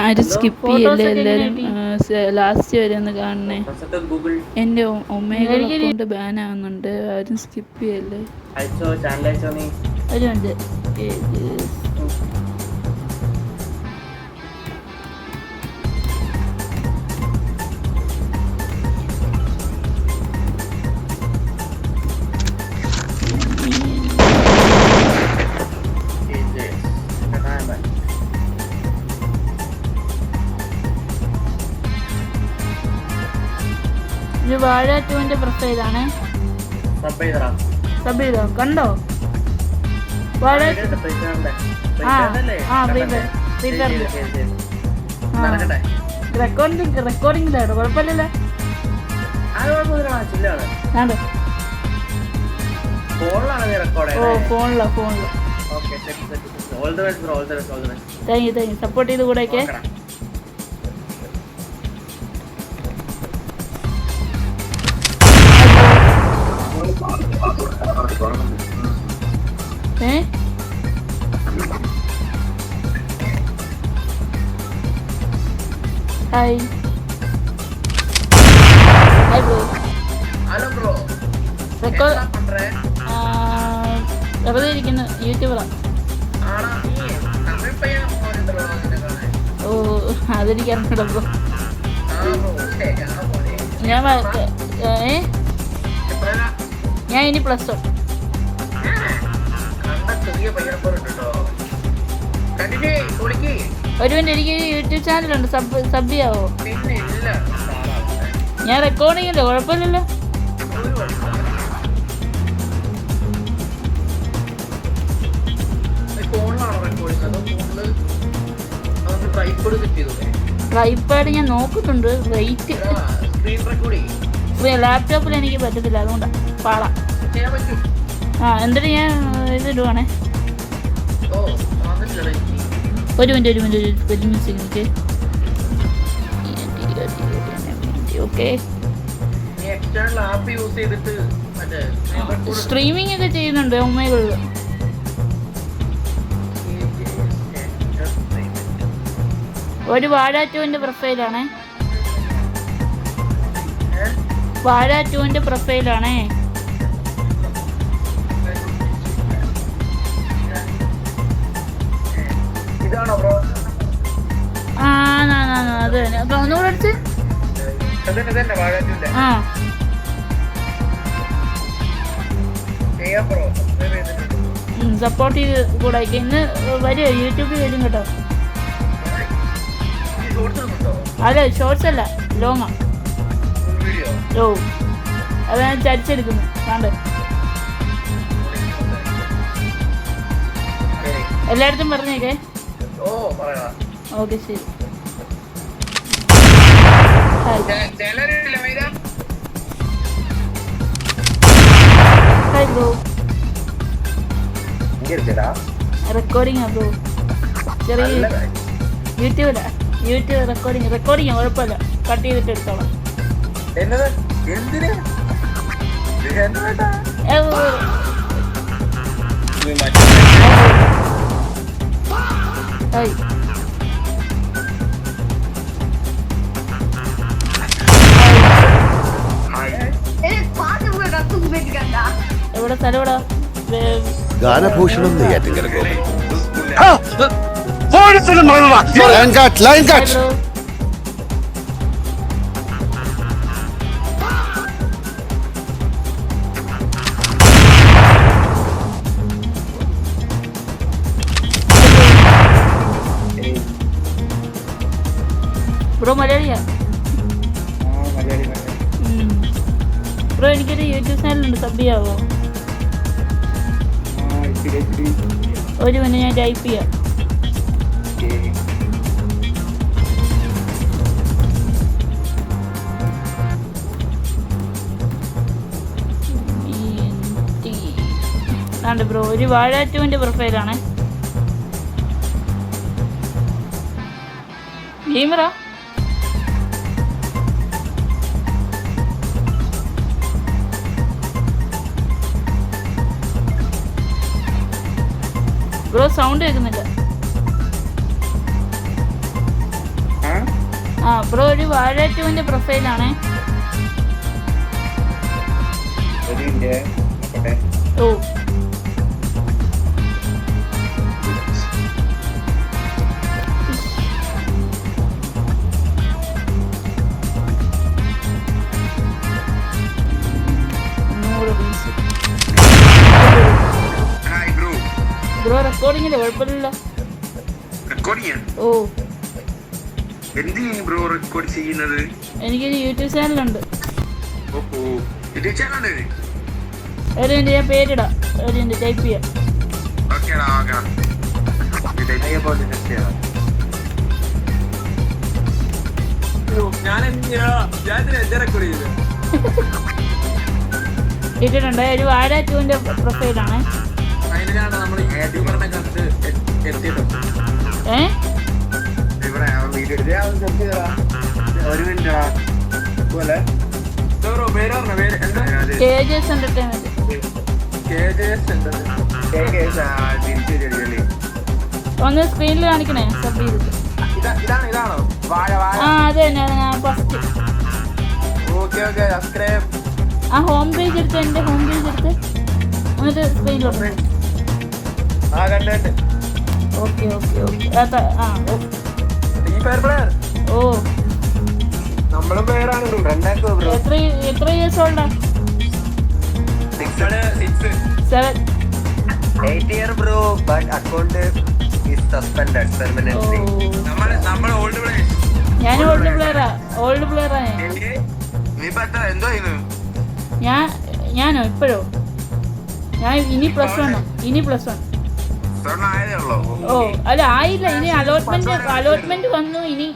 ആരും സ്കിപ്പ് ചെയ്യല്ലേ, എല്ലാവരും ലാസ്റ്റ് വരെ ഒന്ന് കാണണേ. എൻ്റെ ഒമേഗ അക്കൗണ്ട് ബാൻ ആവുന്നുണ്ട്, ആരും സ്കിപ്പ് ചെയ്യല്ലേ. ഒരു മിനിറ്റ്. ഇത് വാഴ 2ന്റെ പ്രൊഫൈലാണ്. സബ് ചെയ്തോ? കണ്ടോ വാഴ? റെക്കോർഡിംഗിലാണോ? കുഴപ്പമില്ലല്ലോ. ഫോണിലോ? Thank you. സപ്പോർട്ട് ചെയ്ത് കൂടെയൊക്കെ. Hi bro. വെറുതെ ഇരിക്കുന്നു, യൂട്യൂബറാ. ഓ, അതെനിക്കറിഞ്ഞൂടാ ബ്രോ. ഞാൻ ഇനി +1. ഒരു മിനിറ്റ്, എനിക്ക് യൂട്യൂബ് ചാനലുണ്ട്, സബ് ചെയ്യാവോ? ഞാൻ റെക്കോർഡിങ്ങില്ല, കുഴപ്പമില്ലല്ലോ. ട്രൈപാഡ് ഞാൻ നോക്കുന്നുണ്ട്, വെയിറ്റ്. ലാപ്ടോപ്പിൽ എനിക്ക് പറ്റത്തില്ല, അതുകൊണ്ടാണ് പാടാ. എന്നിട്ട് ഞാൻ ഇതിടുവാണേ. ഒരു മിനിറ്റ് എനിക്ക്. ഓക്കെ, സ്ട്രീമിംഗ് ഒക്കെ ചെയ്യുന്നുണ്ട് ഒമേഗയിൽ. ഒരു വാഴ 2ന്റെ പ്രൊഫൈലാണേ. വാഴ 2ന്റെ പ്രൊഫൈലാണേ. അത് തന്നെ. അപ്പൊ ഒന്നുകൂടെ അടിച്ച് സപ്പോർട്ട് ചെയ്ത് കൂടെ. ഇന്ന് വരുമോ? യൂട്യൂബിൽ വരും കേട്ടോ. അല്ല, ഷോർട്സ് അല്ല, ലോങ്ങാ. ഓ, അത് ഞാൻ ചരിച്ചെടുക്കുന്നു. കണ്ട് എല്ലായിടത്തും പറഞ്ഞേക്കേ. ഓക്കെ, ശരി. Hi bro. റെക്കോർഡിംഗാ ബ്രോ, ചെറിയ യൂട്യൂബ് റെക്കോർഡിങ്. കുഴപ്പമില്ല, കട്ട് ചെയ്തിട്ട് എടുത്തോളാം. എവിടെ സ്ഥലം? എവിടെ? ഗാനഭൂഷണം നെയ്യാറ്റിൻകര. ബ്രോ മലയാളിയാ? ബ്രോ, എനിക്കൊരു യൂട്യൂബ് ചാനലുണ്ട്, സബ് ചെയ്യാവോ? ഒരു മിനിറ്റ്, ഞാൻ ടൈപ്പ് ചെയ്യാം. ബ്രോ, ഒരു വാഴ 2ന്റെ പ്രൊഫൈലാണ്. ഗെയിമറാ? ബ്രോ, സൗണ്ട് കേൾക്കുന്നില്ല. ആ ബ്രോ ഒരു വാഴ 2-ന്റെ പ്രൊഫൈലാണേ. ഓ ബ്രോ റെക്കോർഡിങ്ങില്ല, കുഴപ്പമില്ലല്ലോ. ഓ ബ്രോ റെക്കോർഡ് ചെയ്യുന്നത്? എനിക്കൊരു യൂട്യൂബ് ചാനലുണ്ട്. ഒരു മിനിറ്റ് ഞാൻ പേരിടാം, ഒരു മിനിറ്റ് ടൈപ്പ് ചെയ്യാം. ഇട്ടിട്ടുണ്ട്. ഒരു വാഴ 2-ന്റെ പ്രൊഫൈലാണ്. KJS Entertainment. ഒന്ന് സ്ക്രീനിൽ കാണിക്കണേ, സബ് ചെയ്തിട്ട്. ആ അത് തന്നെ, ഞാൻ ഫസ്റ്റ് ആ ഹോം പേജ് എടുത്ത്, എൻ്റെ ഹോം പേജ് എടുത്ത് എന്നിട്ട് സ്ക്രീനിലോട്ട്. Okay okay okay. ആ ഓ എത്ര years ഓൾഡാ? 7. 8 year bro, but account is suspended permanently. നമ്മൾ ഓൾഡ് പ്ലേയേഴ്സ്. ഞാൻ ഓൾഡ് പ്ലെയറാ. നീ പറ്റാ എന്തോ ചെയ്യുന്നു? ഞാനോ ഇപ്പോഴോ? ഞാൻ ഇനി പ്ലസ് വൺ. ഓ അല്ല ആയില്ല, ഇനി അലോട്ട്മെന്റ് വന്നു. ഇനി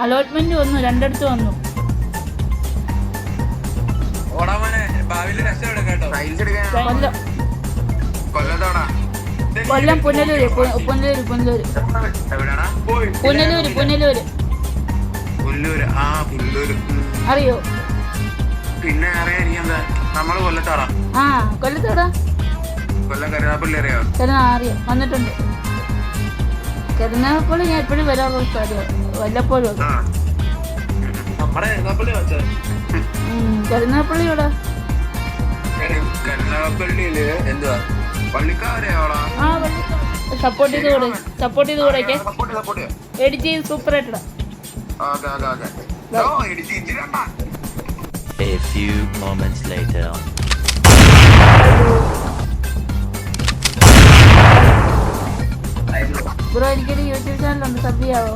അലോട്ട്മെന്റ് വന്നു, രണ്ടിടത്ത് വന്നു. കൊല്ലം പുനലൂര്. അറിയോ? പിന്നെ നമ്മള് കൊല്ലത്തോടാ. ആ കൊല്ലത്തോടാ. കൊല്ലം കരുനാഗപ്പള്ളി അറിയാം? അറിയാം, വന്നിട്ടുണ്ട്. കരുനാഗപ്പള്ളി ഞാൻ എപ്പോഴും വരാറുള്ള സ്ഥലമാണ്, വല്ലപ്പോഴും. കരുനാഗപ്പള്ളി ഇവിടെ കരുനാഗപ്പള്ളിയില് എന്തുവാ പള്ളിക്കാരെയാ? സപ്പോർട്ട് ചെയ്ത് കൂടെ എഡിറ്റ് ചെയ്ത് സൂപ്പർ ആയിട്ടിടാം. A few moments later. Bro എനിക്കൊരു യൂട്യൂബ് ചാനലുണ്ട്, സബ് ചെയ്യാവോ?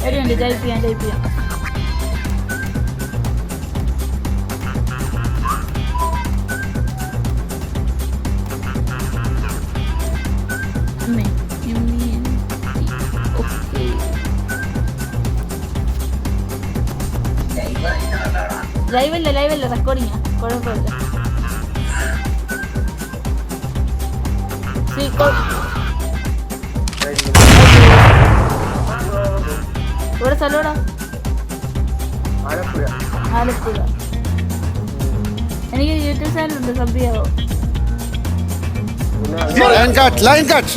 ഒരു മിനിറ്റ് ടൈപ്പ് ചെയ്യാം. ലൈവല്ല റെക്കോർഡിങ്ങാ, കുഴപ്പമില്ല. ഇവിടെ സ്ഥലമാടാ? ആലപ്പുഴ. എനിക്ക് യൂട്യൂബ് ചാനലുണ്ട്, സബ് ചെയ്യാവോ? Line cut.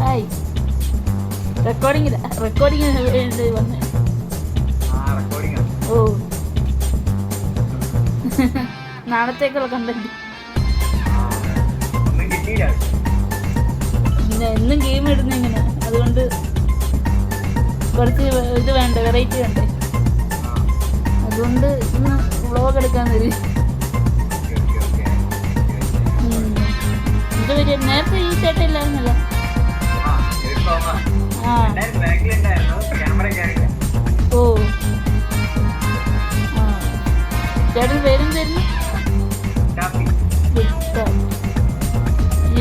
ഹായ്. റെക്കോർഡിംഗ് വന്നേ. ഓ നാളത്തേക്കുള്ള കണ്ടന്റ്. എന്നും ഗെയിം ഇടുന്ന ഇങ്ങനെ, അതുകൊണ്ട് കുറച്ച് ഇത് വേണ്ട, വെറൈറ്റി വേണ്ടേ, അതുകൊണ്ട് ഇന്ന് വ്ളോഗ് എടുക്കാൻ തരും. ഇത് വരെ നേരത്തെ ഈ ചേട്ടയില്ലായിരുന്നല്ലോ. ഓ ചേട്ടൻ പേരും തരുന്നു.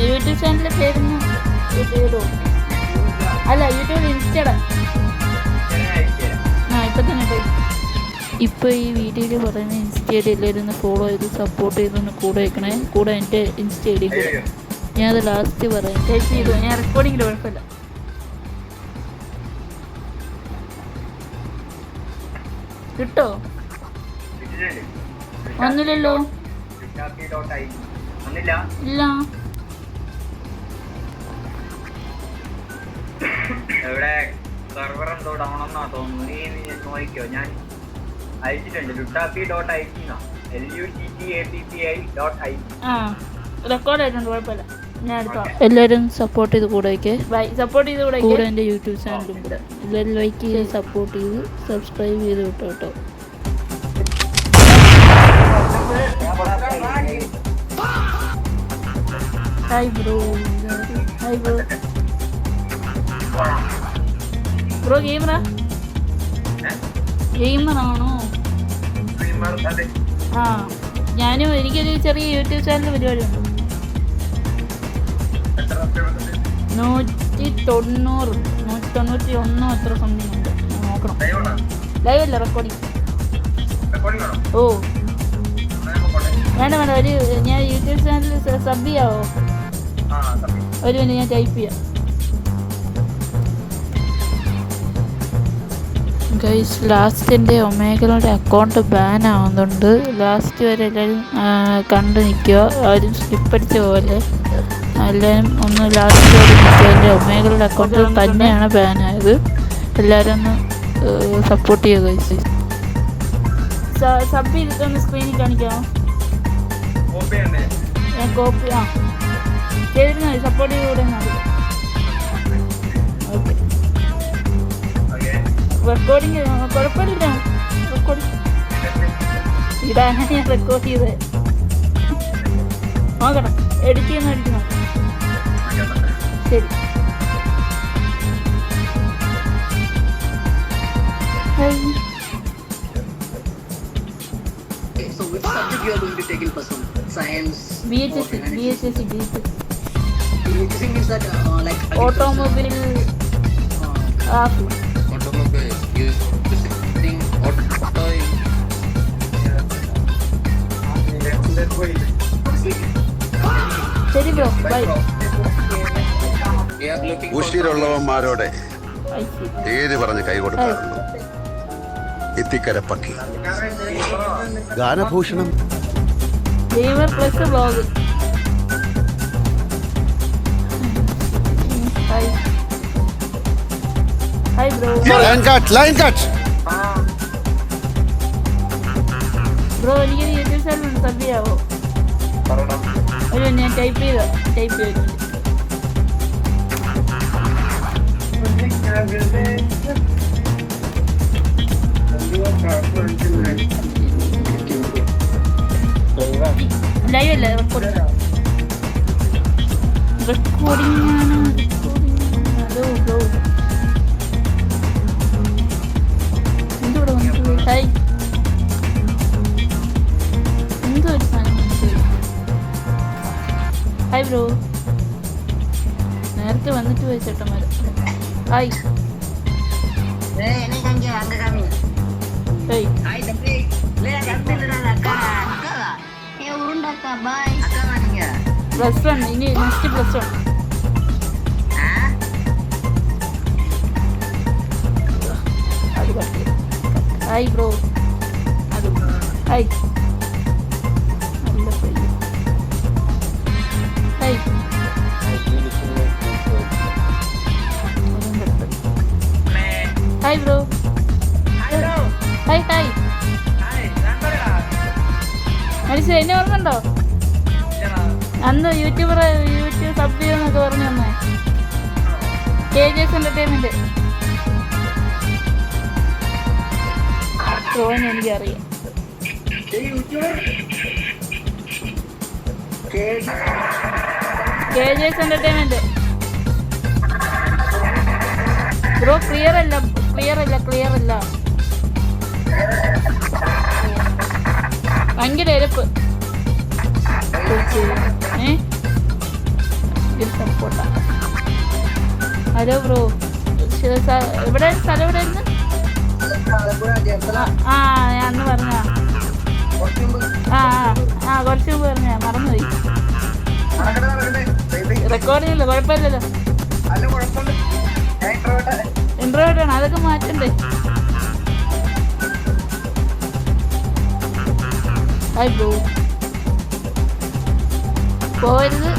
യൂട്യൂബ് ചാനലിലെ പേരുന്നു ഇടോ? അല്ല യൂട്യൂബ് ഇൻസ്റ്റയുടെ. ഇപ്പൊ തന്നെ ഇപ്പോൾ ഈ വീഡിയോയിൽ പറയുന്ന ഇൻസ്റ്റ ഐ ഡി എല്ലാവരും ഒന്ന് ഫോളോ ചെയ്ത് സപ്പോർട്ട് ചെയ്തൊന്ന് കൂടെ വയ്ക്കണേ. കൂടെ എൻ്റെ ഇൻസ്റ്റ ഐ ഡി കൂടെ ഞാനത് ലാസ്റ്റ് പറയാം. ടൈപ്പ് ചെയ്തു, ഞാൻ റെക്കോർഡിങ്ങിൽ കുഴപ്പമില്ല. കിട്ടോ? വന്നില്ലല്ലോ. ഇല്ല. എവിടെ സെർവർ എന്തോ ഡൗൺ എന്നാ തോന്നുന്നു. നീ നോക്കിക്കോ, ഞാൻ അയച്ചിട്ടുണ്ട്. luttapi.it ആ റെക്കോർഡ് ആയിട്ടുണ്ട്, കുഴപ്പമില്ല. ഞാൻ എടുത്തോളാം. എല്ലാവരും സപ്പോർട്ട് ചെയ്ത് കൂടെ വയ്ക്കേ. സപ്പോർട്ട് ചെയ്ത് കൂടെ എൻ്റെ യൂട്യൂബ് ചാനലും കൂടെ എല്ലാവരും ലൈക്ക് ചെയ്ത് സപ്പോർട്ട് ചെയ്ത് സബ്സ്ക്രൈബ് ചെയ്ത് വിട്ടോ കേട്ടോ. Hi bro. Hi bro. Bro ഗെയിമറാണോ? ആ ഞാനും എനിക്കൊരു ചെറിയ യൂട്യൂബ് ചാനൽ പരിപാടിയുണ്ട്. 191 എത്ര സംതിങ് ഉണ്ട്, നോക്കണം. ലൈവ് അല്ല, റെക്കോർഡിങ്. ഓ വേണ്ട ഒരു ഞാൻ യൂട്യൂബ് ചാനൽ സബ് ചെയ്യാവോ? ഒരു മിനിറ്റ് ഞാൻ ടൈപ്പ് ചെയ്യാം. ഗൈസ്, ലാസ്റ്റ് എൻ്റെ ഒമേഗയുടെ അക്കൗണ്ട് ബാൻ ആവുന്നുണ്ട്. ലാസ്റ്റ് വരെ എല്ലാവരും കണ്ടു നിൽക്കുക, ആരും സ്ലിപ്പടിച്ച് പോകല്ലേ. എല്ലാവരും ഒന്ന് ലാസ്റ്റ് വരെ നിൽക്കുക. എൻ്റെ ഒമേഗയുടെ അക്കൗണ്ട് തന്നെയാണ് ബാൻ ആയത്. എല്ലാവരും ഒന്ന് സപ്പോർട്ട് ചെയ്യുക ഗൈസ്. സബ് ചെയ്തിട്ടൊന്ന് സ്ക്രീനിൽ കാണിക്കാമോ? ഞാൻ കോപ്പി ചെയ്തിരുന്ന സപ്പോർട്ട് ചെയ്ത് കൂടെ മതി. ഓക്കെ, റെക്കോർഡിങ് കുഴപ്പമില്ല. റെക്കോർഡിങ് ഇതാണ് ഞാൻ റെക്കോർഡ് ചെയ്തത്. നോക്കണം, എഡിറ്റ് അടിക്കണം. ശരി. So which subject you are going to take in person? Science? BHSC. BHSC means that like Automobile. automobile. You think auto? ശരി ബ്രോ, ബൈ. ഉശിരുള്ളവന്മാരോടെ ഏത് പറഞ്ഞ് കൈ കൊടുക്കാറുള്ളൂ. Ithikkara Pakki Ganabhushanam. Gamer plus blog. Hi bro. Line cut. Bro എനിക്കൊരു YouTube ചാനലുണ്ട്, sub ചെയ്യാവോ? ഒരു ഞാൻ ടൈപ്പ് ചെയ്തു. ലൈവ് അല്ല, റെക്കോർഡിംഗ് ആണ്. എന്തുകൂടെ വന്നിട്ട് ഹായ് എന്തോ ഒരു സാധനം. ഹായ് ബ്രോ, നേരത്തെ വന്നിട്ട് പോയി ചേട്ടന്മാർ. ഹായ് +1. ഇനി next +1. Hi bro. Hi hi. Hi bro. Hi. മനസ്സിലായി, എന്നെ ഓർമ്മയുണ്ടോ? അന്ന് യൂട്യൂബ് സബ് ചെയ്യുമെന്നൊക്കെ പറഞ്ഞു തന്നേ. KJS Entertainment. ഷോന് എനിക്കറിയാം. KJS Entertainment. ബ്രോ ക്ലിയർ അല്ല. ഭയങ്കര എരപ്പ്. ഹലോ ബ്രോ, എവിടെ സ്ഥലം? എവിടെയായിരുന്നു? ആലപ്പുഴ ചേർത്തല ആ ഞാൻ അന്ന് പറഞ്ഞതാ. കുറച്ച് മുമ്പ് കുറച്ച് മുമ്പ് പറഞ്ഞ മറന്നുപോയി. റെക്കോർഡ് ചെയ്യില്ല, കുഴപ്പമില്ലല്ലോ. അല്ല കുഴപ്പമില്ല. ഞാൻ ഇൻട്രോവേർട്ട് ആണ്, അതൊക്കെ മാറ്റണ്ടേ. ഹായ് ബ്രോ, പോരുത്.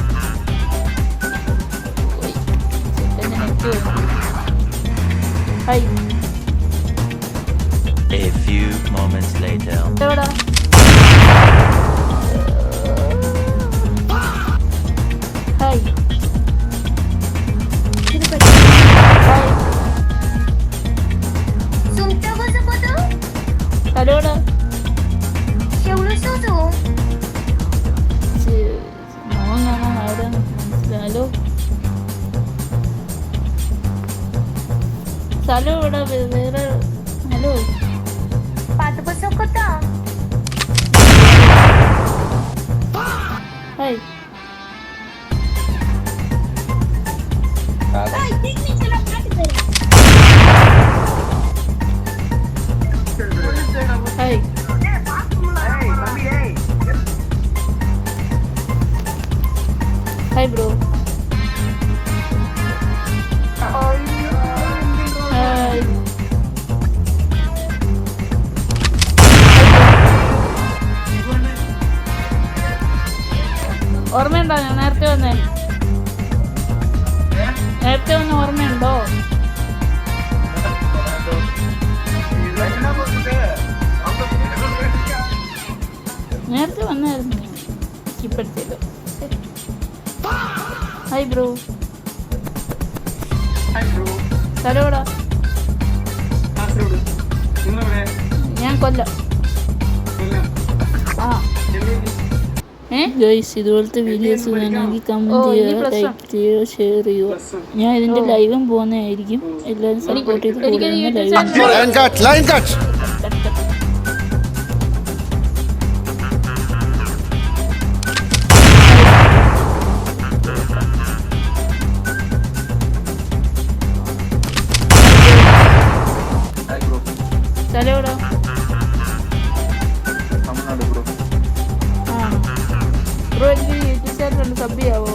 Hi, A few moments later. എവിടാ? ഹായ്, ഹലോടാ. മോൻ കാണാൻ ആരാന്ന് മനസ്സിലാലോ. സ്ഥലം ഇവിടെ വേറെ. Hello, hi. Hi, hi bro. Hi. ഓർമ്മയുണ്ടോ ഞാൻ നേരത്തെ വന്നേ? നേരത്തെ വന്ന ഓർമ്മയുണ്ടോ? നേരത്തെ വന്നായിരുന്നു ഞാൻ. ഇപ്പോഴത്തേക്ക് ഹായ് ബ്രോ. സ്ഥലമെവിടാ? ഞാൻ കൊല്ലം. ഗൈസ്, ഇതുപോലത്തെ വീഡിയോസ് വേണമെങ്കിൽ കമൻറ്റ് ചെയ്യുക, ലൈക്ക് ചെയ്യുക, ഷെയർ ചെയ്യുക. ഞാൻ ഇതിൻ്റെ ലൈവും പോകുന്നതായിരിക്കും. എല്ലാവരും സപ്പോർട്ട് ചെയ്ത് കൂടുതൽ Line cut. സ്ഥലമെവിടാ? ബ്രോ, എനിക്ക് യൂട്യൂബ് ചാനലുണ്ട്, സബ് ചെയ്യാവോ?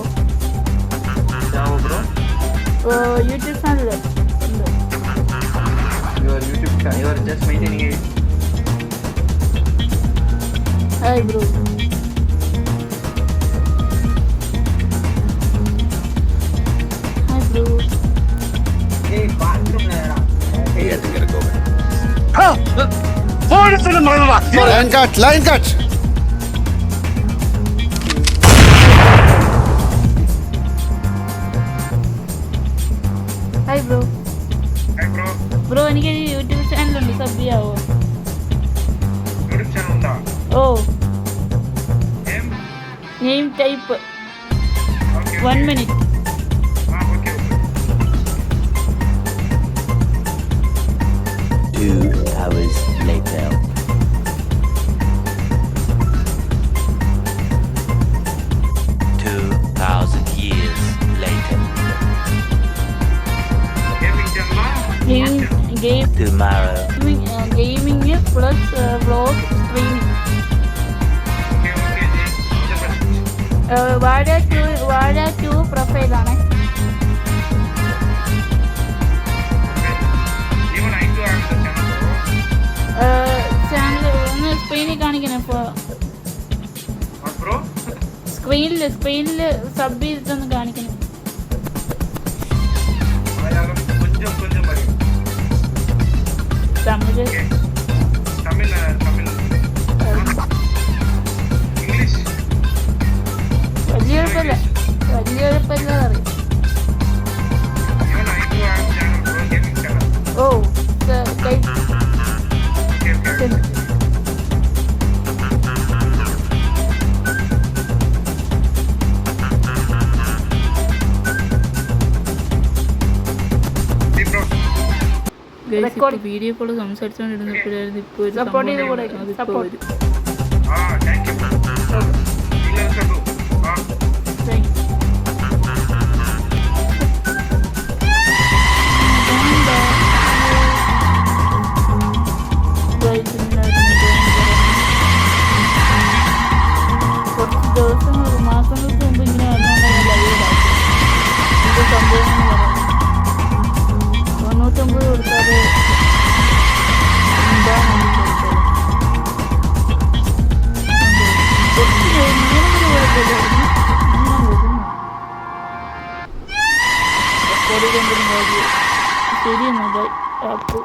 യൂട്യൂബ് ചാനൽ ഉണ്ട്. Hi bro. Hi bro. Line cut. Hi bro. Bro, എനിക്ക് യൂട്യൂബ് ചാനലുണ്ട്, സബ് ചെയ്യാവോ? ഓ, name type 1 minute. 2 hours later. Years later. Tomorrow. Gaming plus vlog streaming. വാഴ 2 പ്രൊഫൈലാണ്. Channel ഒന്ന് സ്ക്രീനിൽ കാണിക്കണം. ഇപ്പോൾ സ്ക്രീനിൽ സബ് ചെയ്തിട്ടൊന്ന് കാണിക്കണം. തമിഴ് വലിയ കുഴപ്പമില്ല അറിയാം. ഓ, വീഡിയോ കോള് സംസാരിച്ചോണ്ടിരുന്നപ്പോഴായിരുന്നു ഇപ്പോൾ സപ്പോർട്ട് ചെയ്ത് കൂടെ സപ്പോർട്ട്. റെക്കോർഡ് കൊണ്ടിരുന്നത് ശരിയെന്നല്ല ആപ്പ്